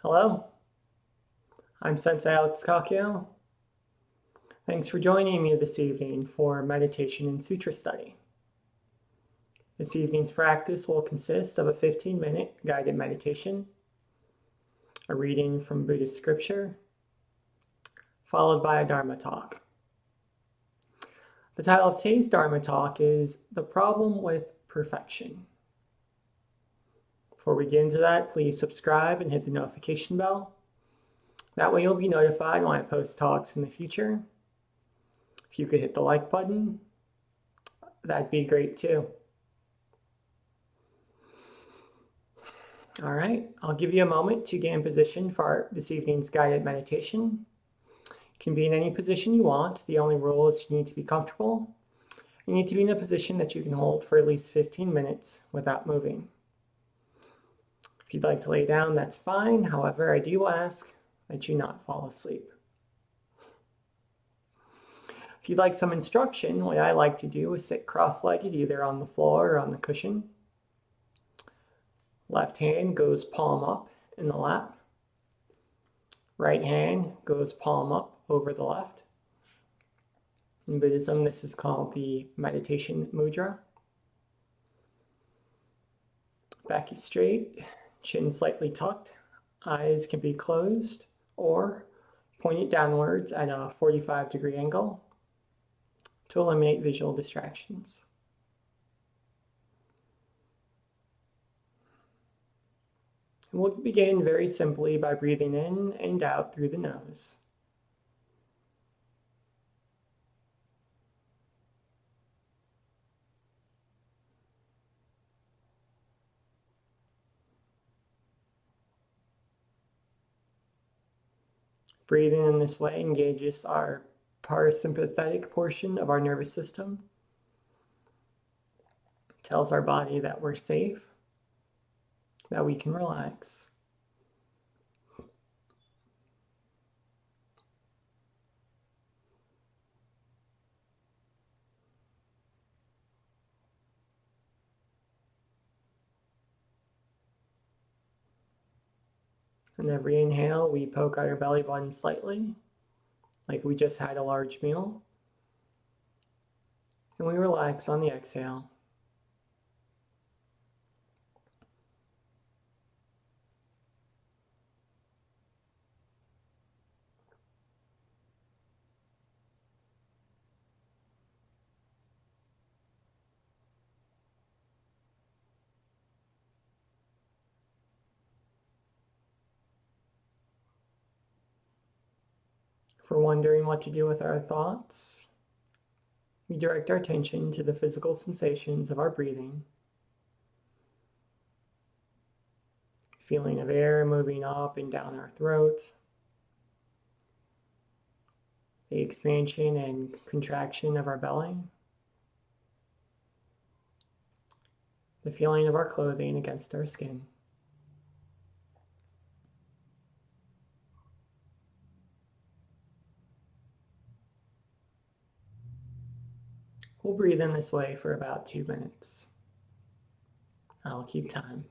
Hello, I'm Sensei Alex Kakio. Thanks for joining me this evening for meditation and sutra study. This evening's practice will consist of a 15-minute guided meditation, a reading from Buddhist scripture, followed by a Dharma Talk. The title of today's Dharma Talk is The Problem with Perfection. Before we get into that, please subscribe and hit the notification bell. That way you'll be notified when I post talks in the future. If you could hit the like button, that'd be great too. All right, I'll give you a moment to get in position for this evening's guided meditation. You can be in any position you want. The only rule is you need to be comfortable. You need to be in a position that you can hold for at least 15 minutes without moving. If you'd like to lay down, that's fine. However, I do ask that you not fall asleep. If you'd like some instruction, what I like to do is sit cross-legged either on the floor or on the cushion. Left hand goes palm up in the lap. Right hand goes palm up over the left. In Buddhism, this is called the meditation mudra. Back is straight, chin slightly tucked. Eyes can be closed or pointed downwards at a 45-degree angle to eliminate visual distractions. And we'll begin very simply by breathing in and out through the nose. Breathing in this way engages our parasympathetic portion of our nervous system. It tells our body that we're safe, that we can relax. And every inhale, we poke out our belly button slightly, like we just had a large meal. And we relax on the exhale. If we're wondering what to do with our thoughts, we direct our attention to the physical sensations of our breathing. Feeling of air moving up and down our throat. The expansion and contraction of our belly. The feeling of our clothing against our skin. We'll breathe in this way for about 2 minutes. I'll keep time.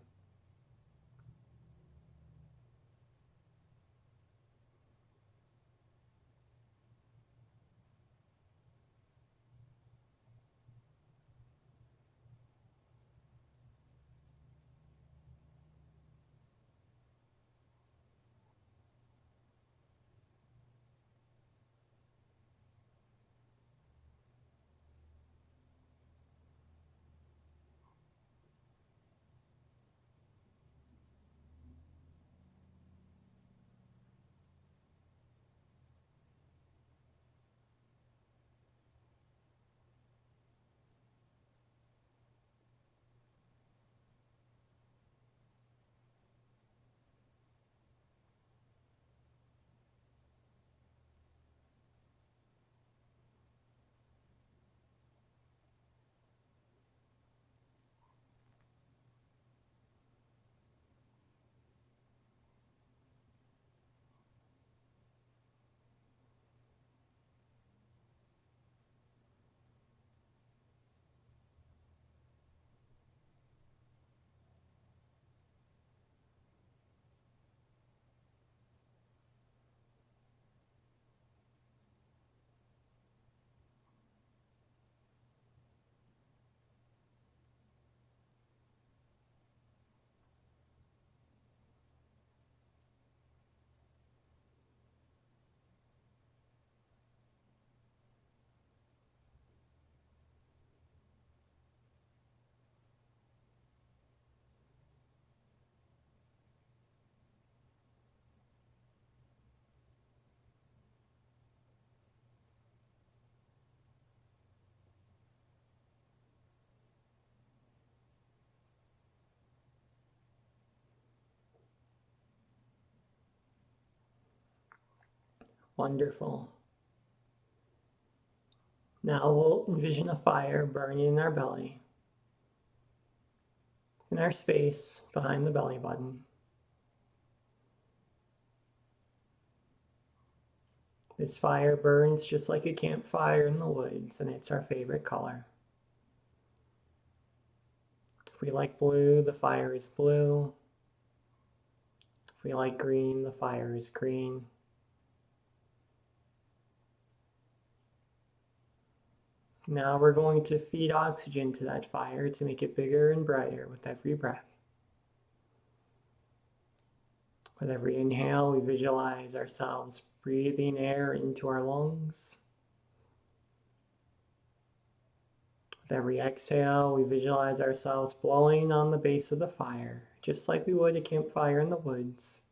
Wonderful. Now we'll envision a fire burning in our belly, in our space behind the belly button. This fire burns just like a campfire in the woods, and it's our favorite color. If we like blue, the fire is blue. If we like green, the fire is green. Now we're going to feed oxygen to that fire to make it bigger and brighter with every breath. With every inhale, we visualize ourselves breathing air into our lungs. With every exhale, we visualize ourselves blowing on the base of the fire, just like we would a campfire in the woods,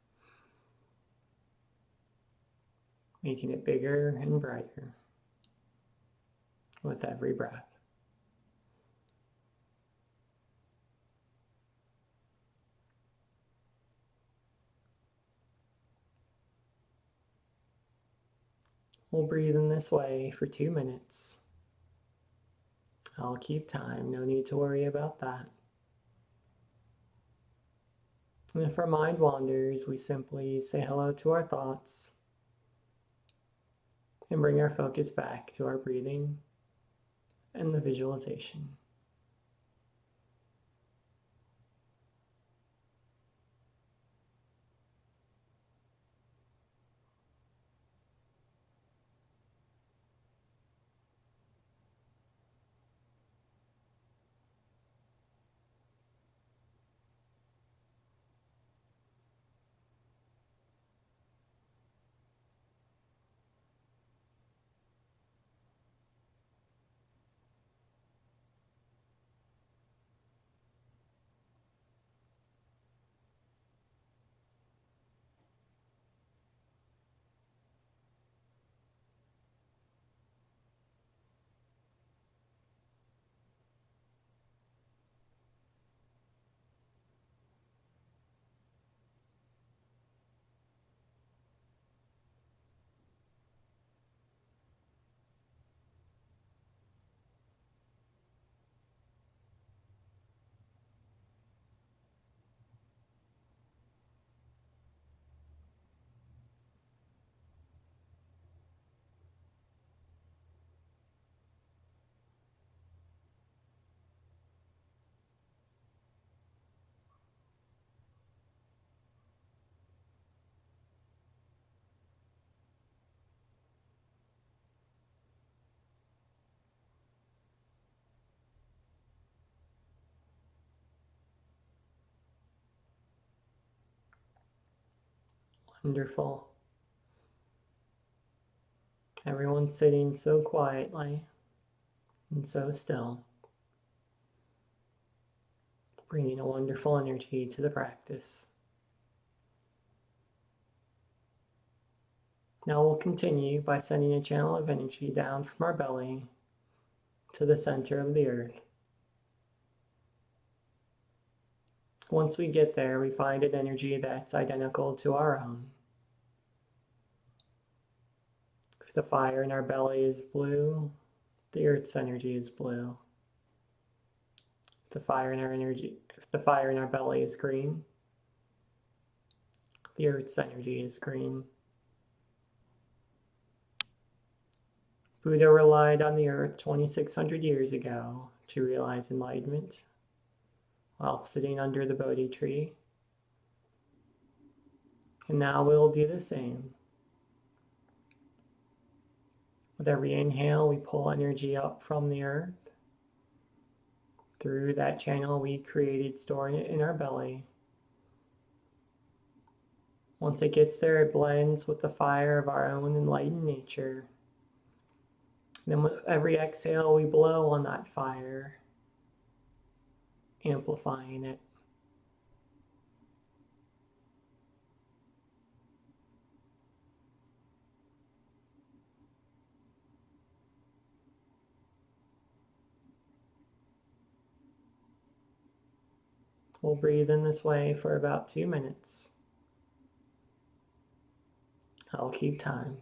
making it bigger and brighter with every breath. We'll breathe in this way for 2 minutes. I'll keep time, no need to worry about that. And if our mind wanders, we simply say hello to our thoughts and bring our focus back to our breathing and the visualization. Wonderful. Everyone's sitting so quietly and so still, bringing a wonderful energy to the practice. Now we'll continue by sending a channel of energy down from our belly to the center of the earth. Once we get there, we find an energy that's identical to our own. If the fire in our belly is blue, the earth's energy is blue. If the fire in our belly is green, the earth's energy is green. Buddha relied on the earth 2,600 years ago to realize enlightenment while sitting under the Bodhi tree. And now we'll do the same. With every inhale, we pull energy up from the earth through that channel we created, storing it in our belly. Once it gets there, it blends with the fire of our own enlightened nature. Then with every exhale, we blow on that fire, amplifying it. We'll breathe in this way for about 2 minutes. I'll keep time.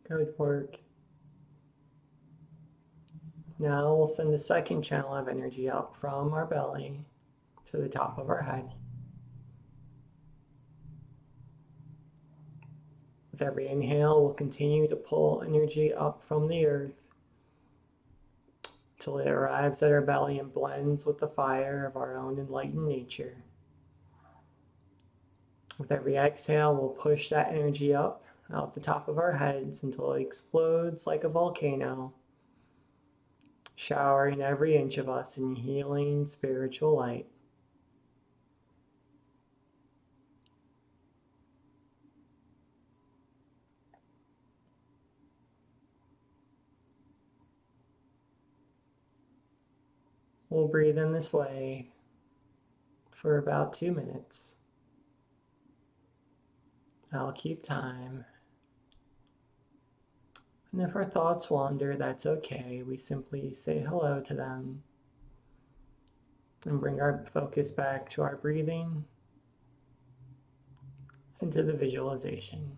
Good work. Now we'll send the second channel of energy up from our belly to the top of our head. With every inhale, we'll continue to pull energy up from the earth till it arrives at our belly and blends with the fire of our own enlightened nature. With every exhale, we'll push that energy up out the top of our heads until it explodes like a volcano, showering every inch of us in healing spiritual light. We'll breathe in this way for about 2 minutes. I'll keep time. And if our thoughts wander, that's okay. We simply say hello to them and bring our focus back to our breathing and to the visualization.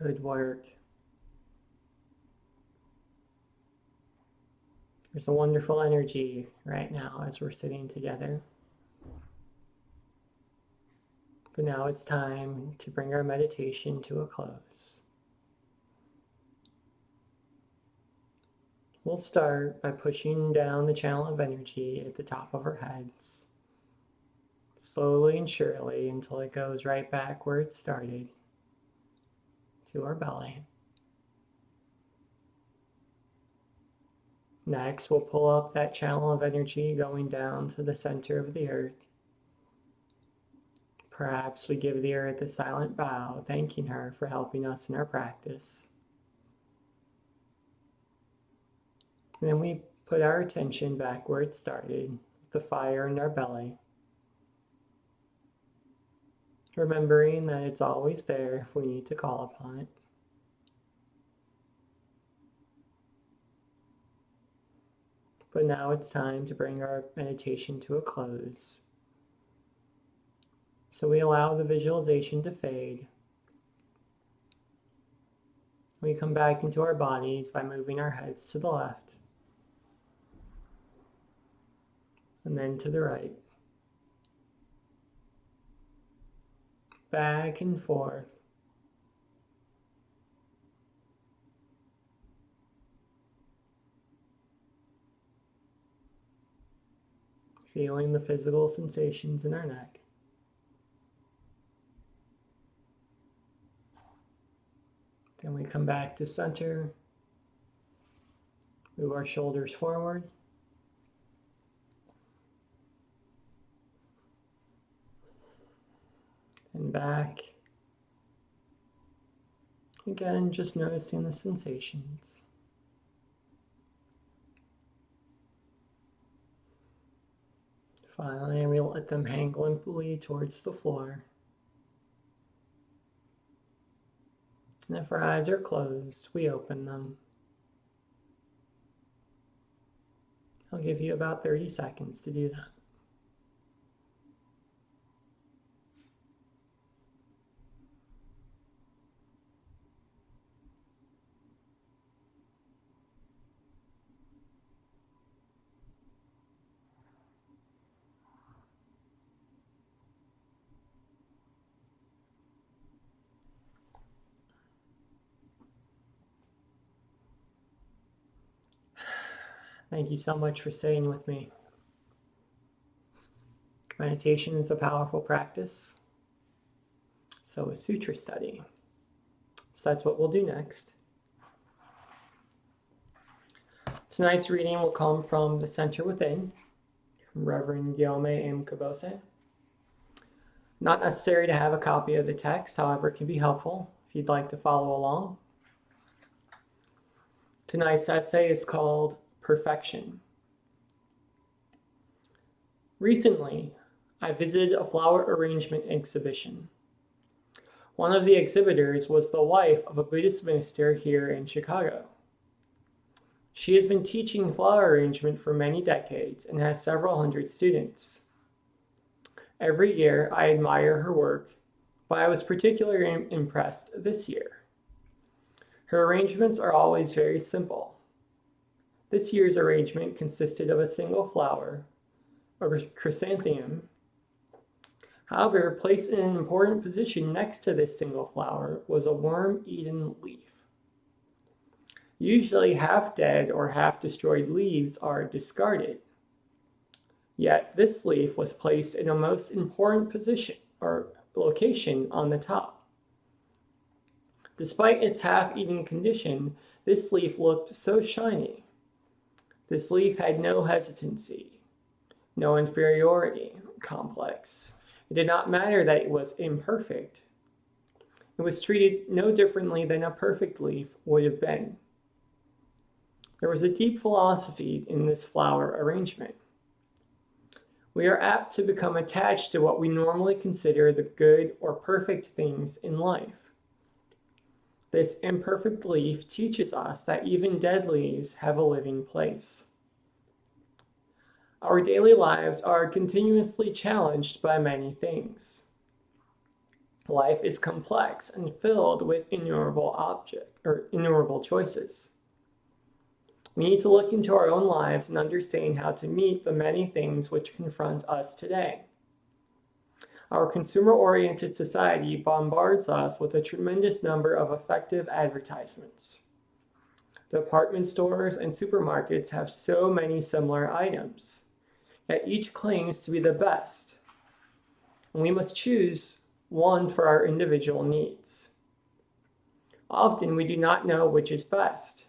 Good work. There's a wonderful energy right now as we're sitting together. But now it's time to bring our meditation to a close. We'll start by pushing down the channel of energy at the top of our heads, slowly and surely until it goes right back where it started, to our belly. Next, we'll pull up that channel of energy going down to the center of the earth. Perhaps we give the earth a silent bow, thanking her for helping us in our practice. And then we put our attention back where it started, with the fire in our belly, remembering that it's always there if we need to call upon it. But now it's time to bring our meditation to a close. So we allow the visualization to fade. We come back into our bodies by moving our heads to the left and then to the right. Back and forth. Feeling the physical sensations in our neck. Then we come back to center. Move our shoulders forward. And back. Again, just noticing the sensations. Finally, we'll let them hang limply towards the floor. And if our eyes are closed, we open them. I'll give you about 30 seconds to do that. Thank you so much for staying with me. Meditation is a powerful practice. So is Sutra study. So that's what we'll do next. Tonight's reading will come from The Center Within, from Reverend Guillaume M. Kabose. Not necessary to have a copy of the text, however, it can be helpful if you'd like to follow along. Tonight's essay is called Perfection. Recently, I visited a flower arrangement exhibition. One of the exhibitors was the wife of a Buddhist minister here in Chicago. She has been teaching flower arrangement for many decades and has several hundred students. Every year, I admire her work, but I was particularly impressed this year. Her arrangements are always very simple. This year's arrangement consisted of a single flower, a chrysanthemum. However, placed in an important position next to this single flower was a worm-eaten leaf. Usually half-dead or half-destroyed leaves are discarded. Yet this leaf was placed in a most important position or location on the top. Despite its half-eaten condition, this leaf looked so shiny. This leaf had no hesitancy, no inferiority complex. It did not matter that it was imperfect. It was treated no differently than a perfect leaf would have been. There was a deep philosophy in this flower arrangement. We are apt to become attached to what we normally consider the good or perfect things in life. This imperfect leaf teaches us that even dead leaves have a living place. Our daily lives are continuously challenged by many things. Life is complex and filled with innumerable choices. We need to look into our own lives and understand how to meet the many things which confront us today. Our consumer-oriented society bombards us with a tremendous number of effective advertisements. Department stores and supermarkets have so many similar items, yet each claims to be the best, and we must choose one for our individual needs. Often we do not know which is best.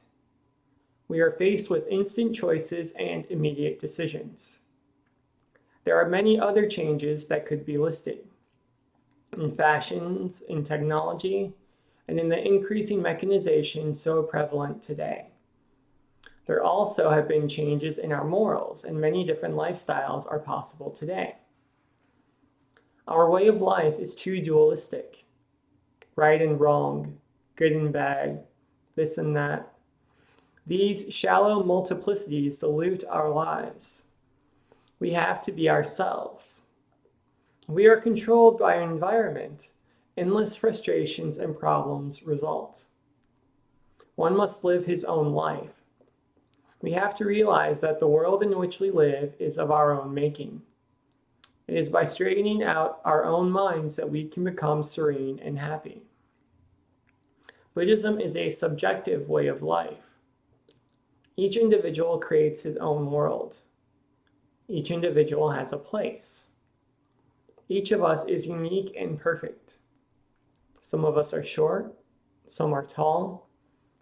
We are faced with instant choices and immediate decisions. There are many other changes that could be listed in fashions, in technology, and in the increasing mechanization so prevalent today. There also have been changes in our morals, and many different lifestyles are possible today. Our way of life is too dualistic. Right and wrong, good and bad, this and that. These shallow multiplicities dilute our lives. We have to be ourselves. We are controlled by our environment. Endless frustrations and problems result. One must live his own life. We have to realize that the world in which we live is of our own making. It is by straightening out our own minds that we can become serene and happy. Buddhism is a subjective way of life. Each individual creates his own world. Each individual has a place. Each of us is unique and perfect. Some of us are short, some are tall,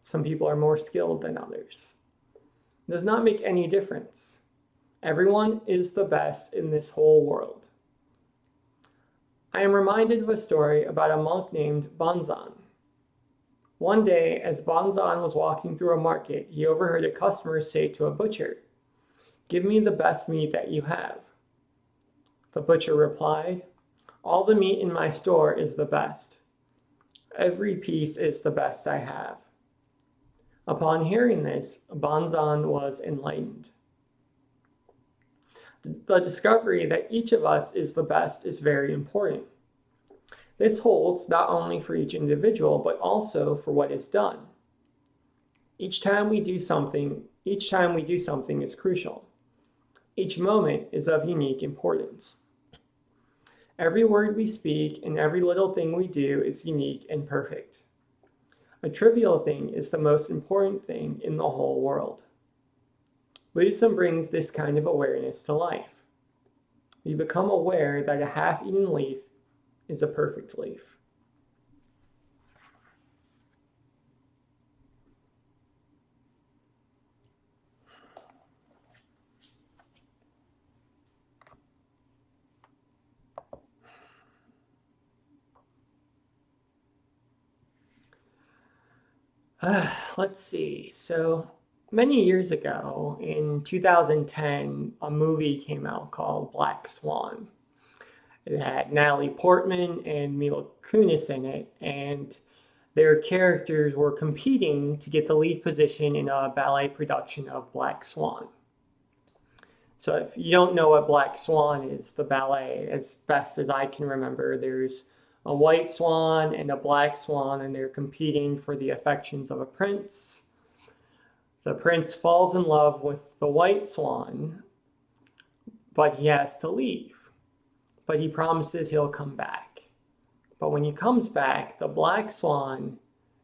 some people are more skilled than others. It does not make any difference. Everyone is the best in this whole world. I am reminded of a story about a monk named Banzan. One day, as Banzan was walking through a market, he overheard a customer say to a butcher, "Give me the best meat that you have." The butcher replied, "All the meat in my store is the best. Every piece is the best I have." Upon hearing this, Banzan was enlightened. The discovery that each of us is the best is very important. This holds not only for each individual, but also for what is done. Each time we do something is crucial. Each moment is of unique importance. Every word we speak and every little thing we do is unique and perfect. A trivial thing is the most important thing in the whole world. Buddhism brings this kind of awareness to life. We become aware that a half-eaten leaf is a perfect leaf. Let's see. So many years ago, in 2010, a movie came out called Black Swan. It had Natalie Portman and Mila Kunis in it, and their characters were competing to get the lead position in a ballet production of Black Swan. So if you don't know what Black Swan is, the ballet, as best as I can remember, there's a white swan and a black swan, and they're competing for the affections of a prince. The prince falls in love with the white swan, but he has to leave. But he promises he'll come back. But when he comes back, the black swan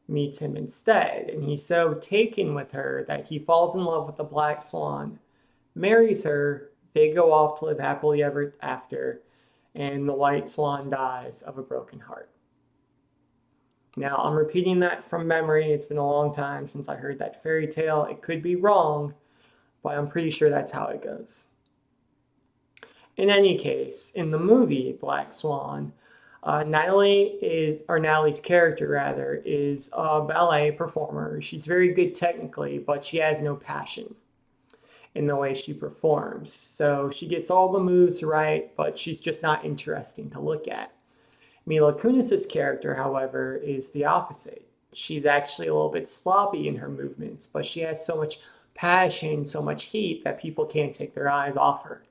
meets him instead, and he's so taken with her that he falls in love with the black swan, marries her, they go off to live happily ever after, and the white swan dies of a broken heart. Now, I'm repeating that from memory. It's been a long time since I heard that fairy tale. It could be wrong, but I'm pretty sure that's how it goes. In any case, in the movie Black Swan, Natalie's character is a ballet performer. She's very good technically, but she has no passion in the way she performs. So she gets all the moves right, but she's just not interesting to look at. Mila Kunis' character, however, is the opposite. She's actually a little bit sloppy in her movements, but she has so much passion, so much heat that people can't take their eyes off her.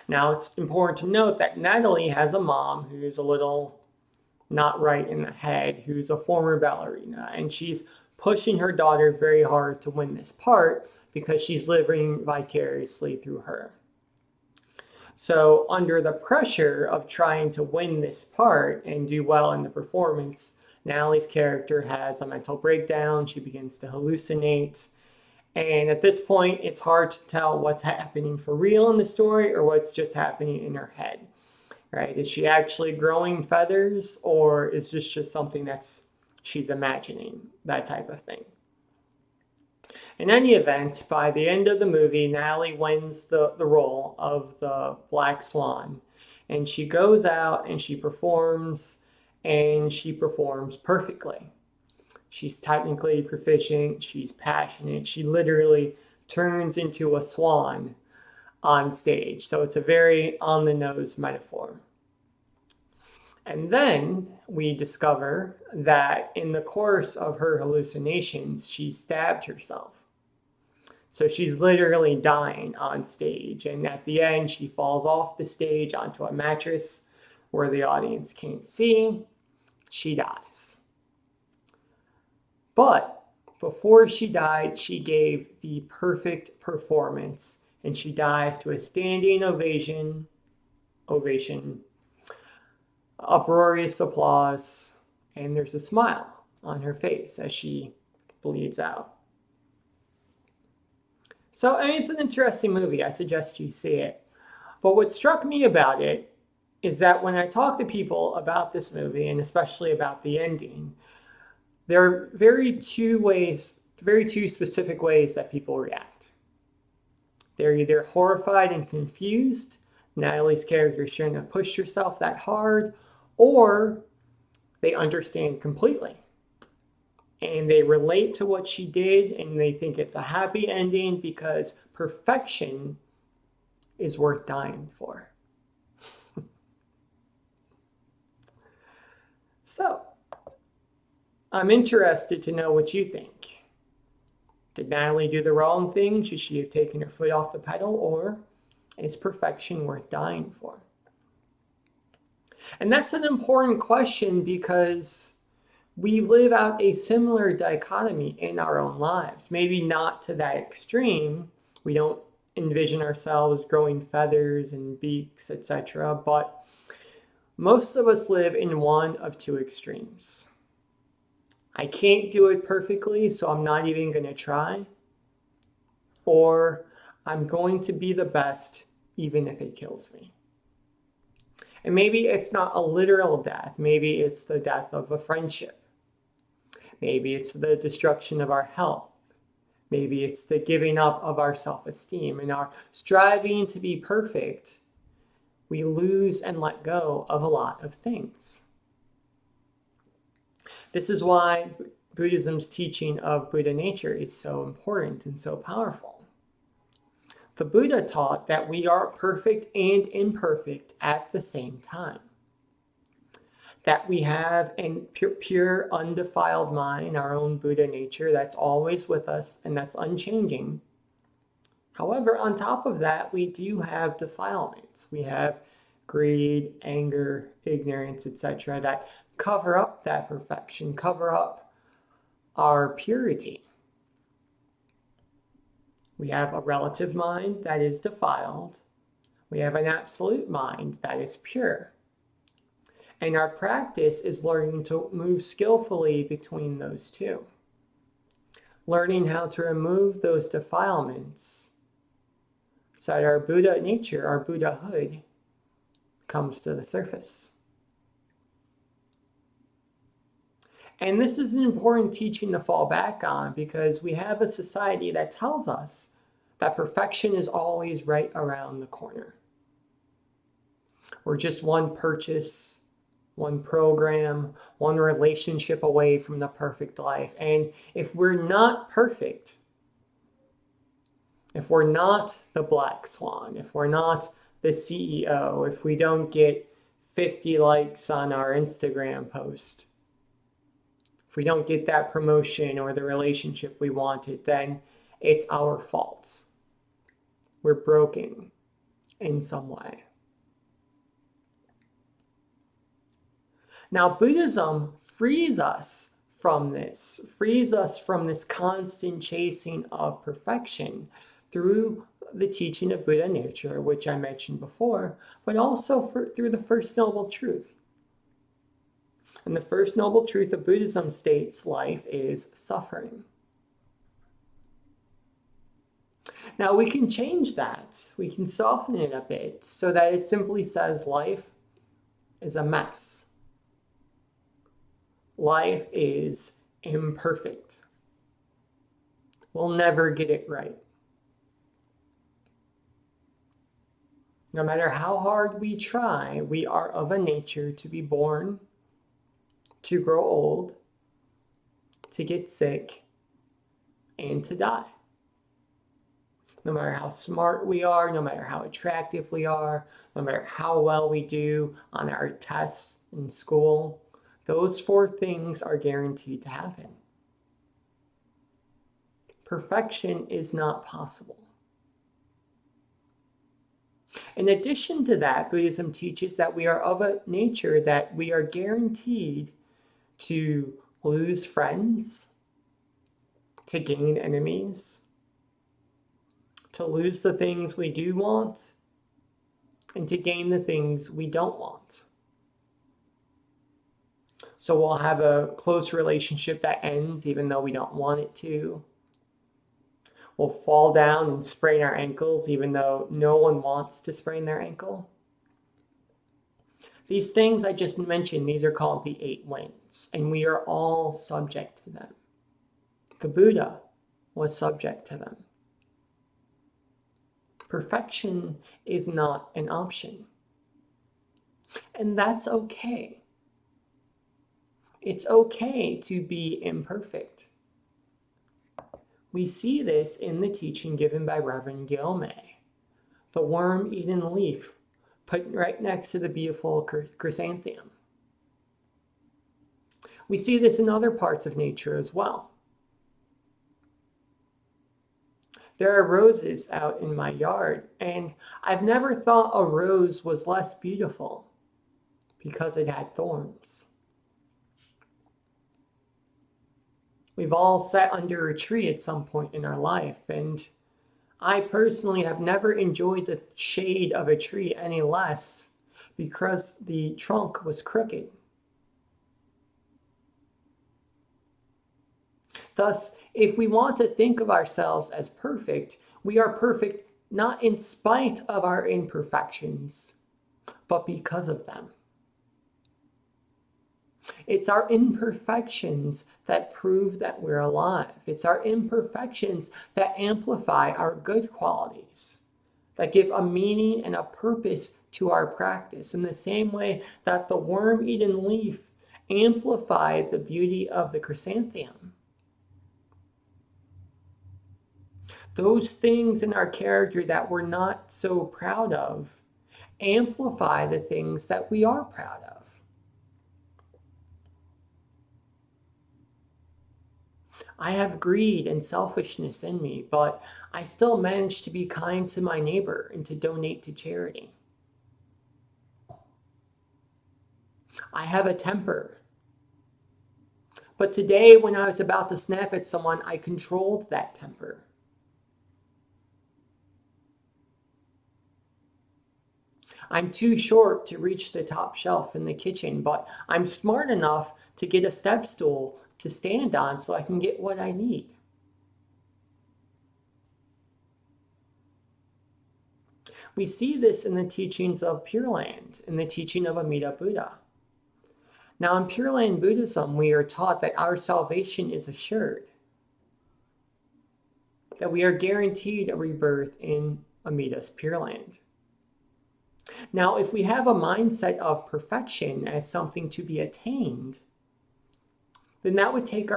Now, it's important to note that Natalie has a mom who's a little not right in the head, who's a former ballerina, and she's pushing her daughter very hard to win this part because she's living vicariously through her. So under the pressure of trying to win this part and do well in the performance, Natalie's character has a mental breakdown. She begins to hallucinate. And at this point, it's hard to tell what's happening for real in the story or what's just happening in her head, right? Is she actually growing feathers, or is this just something she's imagining, that type of thing? In any event, by the end of the movie, Natalie wins the role of the Black Swan, and she goes out and she performs perfectly. She's technically proficient, she's passionate, she literally turns into a swan on stage. So it's a very on-the-nose metaphor. And then we discover that in the course of her hallucinations, she stabbed herself. So she's literally dying on stage. And at the end, she falls off the stage onto a mattress where the audience can't see. She dies. But before she died, she gave the perfect performance, and she dies to a standing ovation, uproarious applause, and there's a smile on her face as she bleeds out. So, it's an interesting movie. I suggest you see it. But what struck me about it is that when I talk to people about this movie, and especially about the ending, there are very two specific ways that people react. They're either horrified and confused, Natalie's character shouldn't have pushed herself that hard, or they understand completely. And they relate to what she did, and they think it's a happy ending because perfection is worth dying for. So, I'm interested to know what you think. Did Natalie do the wrong thing? Should she have taken her foot off the pedal? Or is perfection worth dying for? And that's an important question because we live out a similar dichotomy in our own lives. Maybe not to that extreme. We don't envision ourselves growing feathers and beaks, etc. But most of us live in one of two extremes. I can't do it perfectly, so I'm not even going to try. or I'm going to be the best even if it kills me. And maybe it's not a literal death. Maybe it's the death of a friendship. Maybe it's the destruction of our health. Maybe it's the giving up of our self-esteem. And our striving to be perfect, we lose and let go of a lot of things. This is why Buddhism's teaching of Buddha nature is so important and so powerful. The Buddha taught that we are perfect and imperfect at the same time. That we have a pure, undefiled mind, our own Buddha nature that's always with us and that's unchanging. However, on top of that, we do have defilements. We have greed, anger, ignorance, etc. that cover up that perfection, cover up our purity. We have a relative mind that is defiled. We have an absolute mind that is pure. And our practice is learning to move skillfully between those two. Learning how to remove those defilements so that our Buddha nature, our Buddhahood, comes to the surface. And this is an important teaching to fall back on because we have a society that tells us that perfection is always right around the corner. We're just one purchase, one program, one relationship away from the perfect life. And if we're not perfect, if we're not the black swan, if we're not the CEO, if we don't get 50 likes on our Instagram post, if we don't get that promotion or the relationship we wanted, then it's our fault. We're broken in some way. Now, Buddhism frees us from this constant chasing of perfection through the teaching of Buddha nature, which I mentioned before, but also through the First Noble Truth. And the First Noble Truth of Buddhism states life is suffering. Now we can change that. We can soften it a bit so that it simply says life is a mess. Life is imperfect. We'll never get it right. No matter how hard we try, we are of a nature to be born, to grow old, to get sick, and to die. No matter how smart we are, no matter how attractive we are, no matter how well we do on our tests in school, those 4 things are guaranteed to happen. Perfection is not possible. In addition to that, Buddhism teaches that we are of a nature that we are guaranteed to lose friends, to gain enemies, to lose the things we do want, and to gain the things we don't want. So we'll have a close relationship that ends even though we don't want it to. We'll fall down and sprain our ankles even though no one wants to sprain their ankle. These things I just mentioned, these are called the 8 winds, and we are all subject to them. The Buddha was subject to them. Perfection is not an option. And that's okay. It's okay to be imperfect. We see this in the teaching given by Reverend Gyome, the worm-eaten leaf put right next to the beautiful chrysanthemum. We see this in other parts of nature as well. There are roses out in my yard, and I've never thought a rose was less beautiful because it had thorns. We've all sat under a tree at some point in our life, and I personally have never enjoyed the shade of a tree any less because the trunk was crooked. Thus, if we want to think of ourselves as perfect, We are perfect not in spite of our imperfections, but because of them. It's our imperfections that prove that we're alive. It's our imperfections that amplify our good qualities, that give a meaning and a purpose to our practice, in the same way that the worm-eaten leaf amplified the beauty of the chrysanthemum. Those things in our character that we're not so proud of amplify the things that we are proud of. I have greed and selfishness in me, but I still manage to be kind to my neighbor and to donate to charity. I have a temper. But today, when I was about to snap at someone, I controlled that temper. I'm too short to reach the top shelf in the kitchen, but I'm smart enough to get a step stool to stand on so I can get what I need. We see this in the teachings of Pure Land, in the teaching of Amida Buddha. Now, in Pure Land Buddhism, we are taught that our salvation is assured, that we are guaranteed a rebirth in Amida's Pure Land. Now, if we have a mindset of perfection as something to be attained, then that would take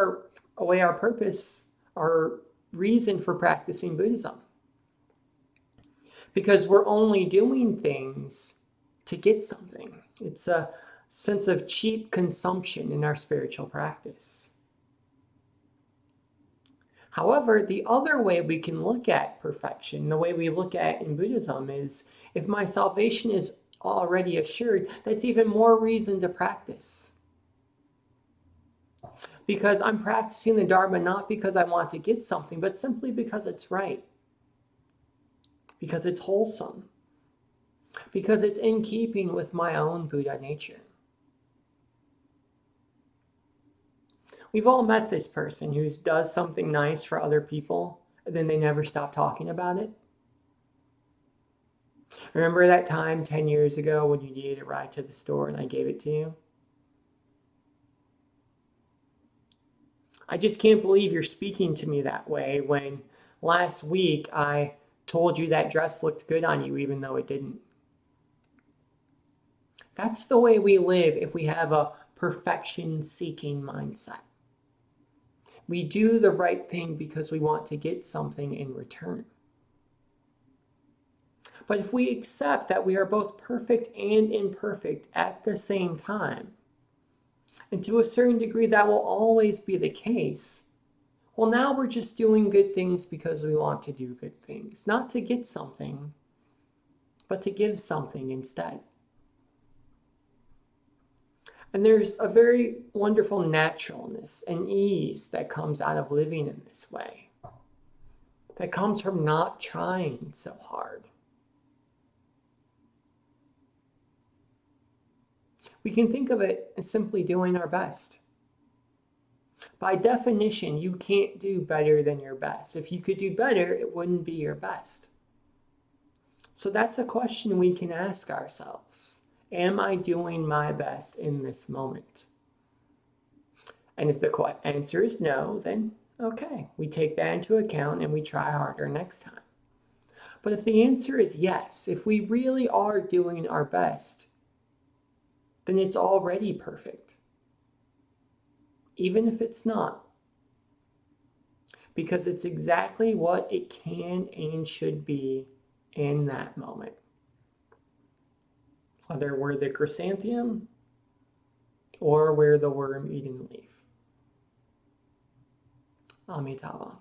away our purpose, our reason for practicing Buddhism. Because we're only doing things to get something. It's a sense of cheap consumption in our spiritual practice. However, the other way we can look at perfection, the way we look at it in Buddhism, is if my salvation is already assured, that's even more reason to practice. Because I'm practicing the Dharma not because I want to get something, but simply because it's right. Because it's wholesome. Because it's in keeping with my own Buddha nature. We've all met this person who does something nice for other people, and then they never stop talking about it. Remember that time 10 years ago when you needed a ride to the store and I gave it to you? I just can't believe you're speaking to me that way when last week I told you that dress looked good on you even though it didn't. That's the way we live if we have a perfection-seeking mindset. We do the right thing because we want to get something in return. But if we accept that we are both perfect and imperfect at the same time, and to a certain degree that will always be the case, well, now we're just doing good things because we want to do good things, not to get something, but to give something instead. And there's a very wonderful naturalness and ease that comes out of living in this way, that comes from not trying so hard. We can think of it as simply doing our best. By definition, you can't do better than your best. If you could do better, it wouldn't be your best. So that's a question we can ask ourselves. Am I doing my best in this moment? And if the answer is no, then okay, we take that into account and we try harder next time. But if the answer is yes, if we really are doing our best, then it's already perfect. Even if it's not. Because it's exactly what it can and should be in that moment. Whether we're the chrysanthemum or we're the worm-eaten leaf. Amitabha.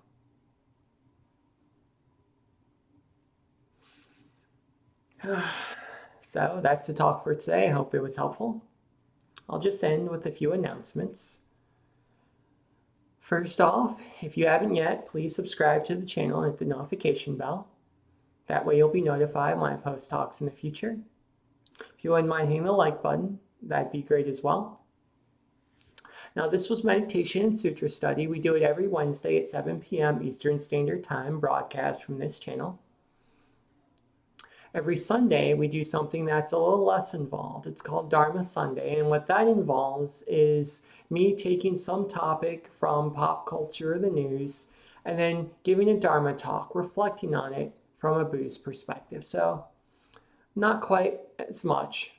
So that's the talk for today. I hope it was helpful. I'll just end with a few announcements. First off, if you haven't yet, please subscribe to the channel and hit the notification bell. That way you'll be notified when I post talks in the future. If you wouldn't mind hitting the like button, that'd be great as well. Now, this was Meditation and Sutra Study. We do it every Wednesday at 7 p.m. Eastern Standard Time, broadcast from this channel. Every Sunday, we do something that's a little less involved. It's called Dharma Sunday, and what that involves is me taking some topic from pop culture or the news, and then giving a Dharma talk, reflecting on it from a Buddhist perspective. So, not quite as much.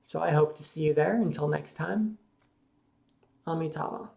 So I hope to see you there. Until next time, Amitabha.